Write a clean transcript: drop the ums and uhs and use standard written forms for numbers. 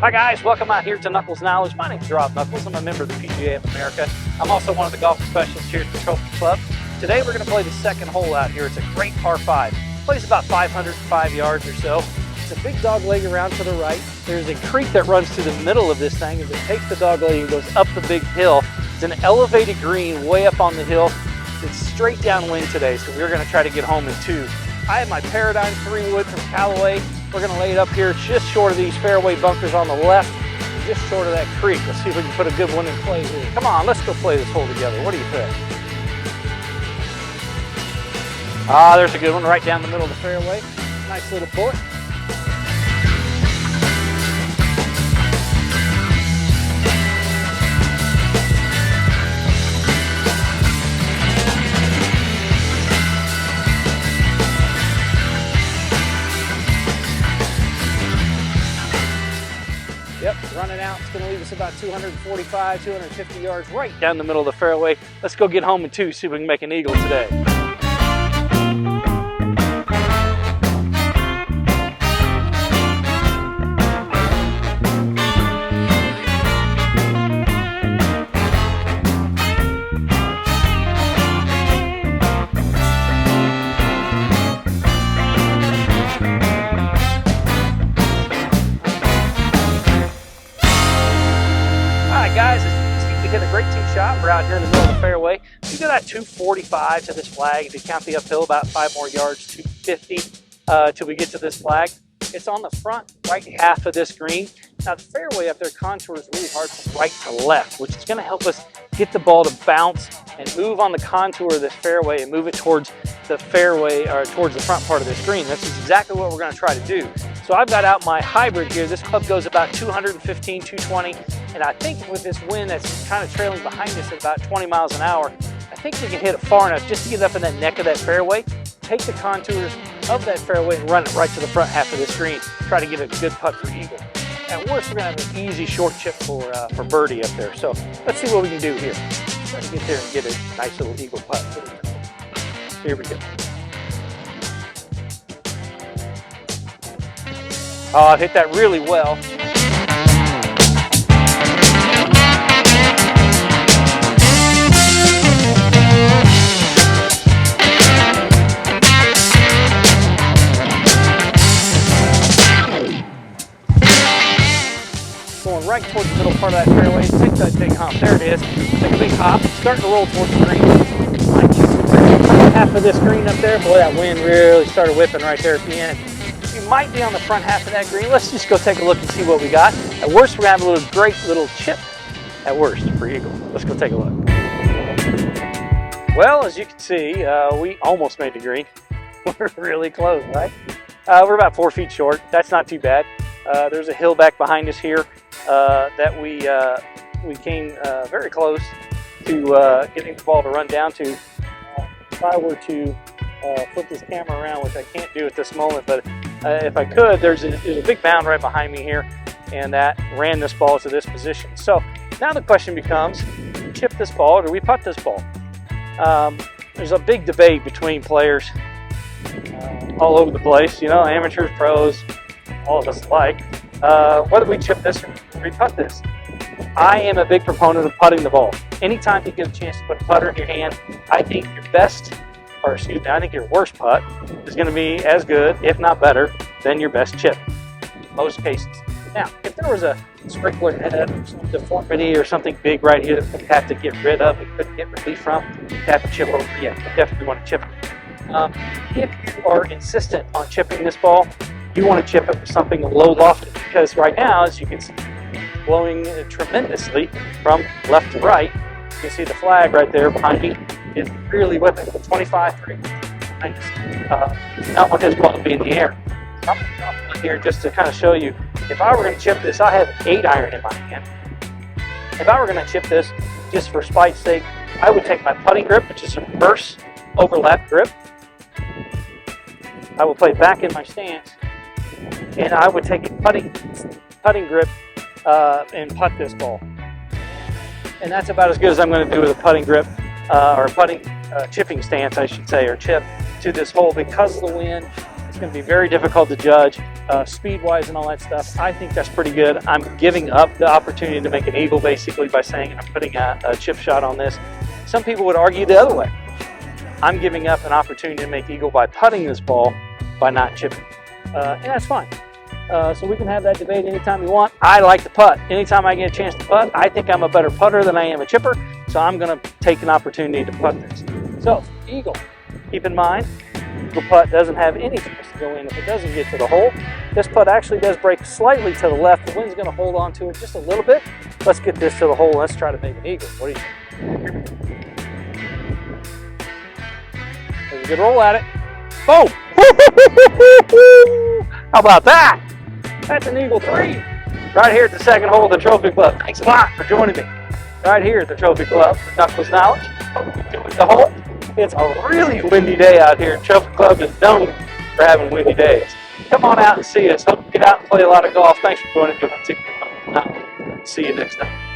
Hi guys, welcome out here to Knuckles Knowledge. My name is Rob Knuckles. I'm a member of the PGA of America. I'm also one of the golf professionals here at the Trophy Club. Today we're going to play the second hole out here. It's a great par 5. It plays about 505 yards or so. It's a big dog leg around to the right. There's a creek that runs through the middle of this thing as it takes the dog leg and goes up the big hill. It's an elevated green way up on the hill. It's straight downwind today, so we're going to try to get home in 2. I have my Paradigm 3-wood from Callaway. We're going to lay it up here just short of these fairway bunkers on the left, just short of that creek. Let's see if we can put a good one in play here. Come on, let's go play this hole together. What do you think? Ah, there's a good one right down the middle of the fairway. Nice little bullet. Yep, running out. It's going to leave us about 245, 250 yards right down the middle of the fairway. Let's go get home in 2, see if we can make an eagle today. Guys, as you can see, we hit a great tee shot. We're out here in the middle of the fairway. We did that 245 to this flag. If you count the uphill, about 5 more yards, 250 till we get to this flag. It's on the front right half of this green. Now the fairway up there contours really hard from right to left, which is going to help us get the ball to bounce and move on the contour of this fairway and move it towards the fairway or towards the front part of this green. That's exactly what we're going to try to do. So I've got out my hybrid here. This club goes about 215, 220. And I think with this wind that's kind of trailing behind us at about 20 miles an hour, I think we can hit it far enough just to get up in that neck of that fairway, take the contours of that fairway and run it right to the front half of the screen. Try to get a good putt for eagle. At worst, we're going to have an easy short chip for birdie up there. So let's see what we can do here. Try to get there and get a nice little eagle putt. Here we go. Oh, I hit that really well. Going right towards the middle part of that fairway. Take that big hop. There it is. Take a big hop. Starting to roll towards the green. Half of this green up there. Boy, that wind really started whipping right there at the end. You might be on the front half of that green. Let's just go take a look and see what we got. At worst, we're going to have a great little chip. At worst, for eagle. Let's go take a look. Well, as you can see, we almost made the green. We're really close, right? We're about 4 feet short. That's not too bad. There's a hill back behind us here that we came very close to getting the ball to run down to. If I were to flip this camera around, which I can't do at this moment, but if I could, there's a big mound right behind me here, and that ran this ball to this position. So now the question becomes, do we chip this ball or do we putt this ball? There's a big debate between players all over the place, you know, amateurs, pros, all of us alike. Whether we chip this or we putt this. I am a big proponent of putting the ball. Anytime you get a chance to put a putter in your hand, I think your best, or excuse me, I think your worst putt is going to be as good, if not better, than your best chip. In most cases. Now, if there was a sprinkler head or some deformity or something big right here that we have to get rid of, we couldn't get relief from, we have to chip over. Yeah, you definitely want to chip it. If you are insistent on chipping this ball, you want to chip it with something low lofted, because right now, as you can see, it's blowing tremendously from left to right. You can see the flag right there behind me is really whipping 25, 30 behind us. Not want this ball to be in the air. I'm going to here just to kind of show you. If I were going to chip this, I have an 8-iron in my hand. If I were going to chip this just for spite's sake, I would take my putting grip, which is a reverse overlap grip. I would play back in my stance, and I would take a putting grip and putt this ball. And that's about as good as I'm going to do with a putting grip or a putting chipping stance, I should say, or chip to this hole because of the wind. It's It's going to be very difficult to judge speed-wise and all that stuff. I think that's pretty good. I'm giving up the opportunity to make an eagle basically by saying I'm putting a chip shot on this. Some people would argue the other way. I'm giving up an opportunity to make eagle by putting this ball by not chipping. And that's fine. So we can have that debate anytime you want. I like to putt. Anytime I get a chance to putt, I think I'm a better putter than I am a chipper. So I'm going to take an opportunity to putt this. So, eagle. Keep in mind, eagle putt doesn't have any force to go in if it doesn't get to the hole. This putt actually does break slightly to the left. The wind's going to hold on to it just a little bit. Let's get this to the hole. Let's try to make an eagle. What do you think? There's a good roll at it. Boom! How about that? That's an eagle 3. Right here at the second hole of the Trophy Club. Thanks a lot for joining me. Right here at the Trophy Club for Knuckles Knowledge. With the hole. It's a really windy day out here. Trophy Club is known for having windy days. Come on out and see us. Hope you get out and play a lot of golf. Thanks for joining me. See you next time.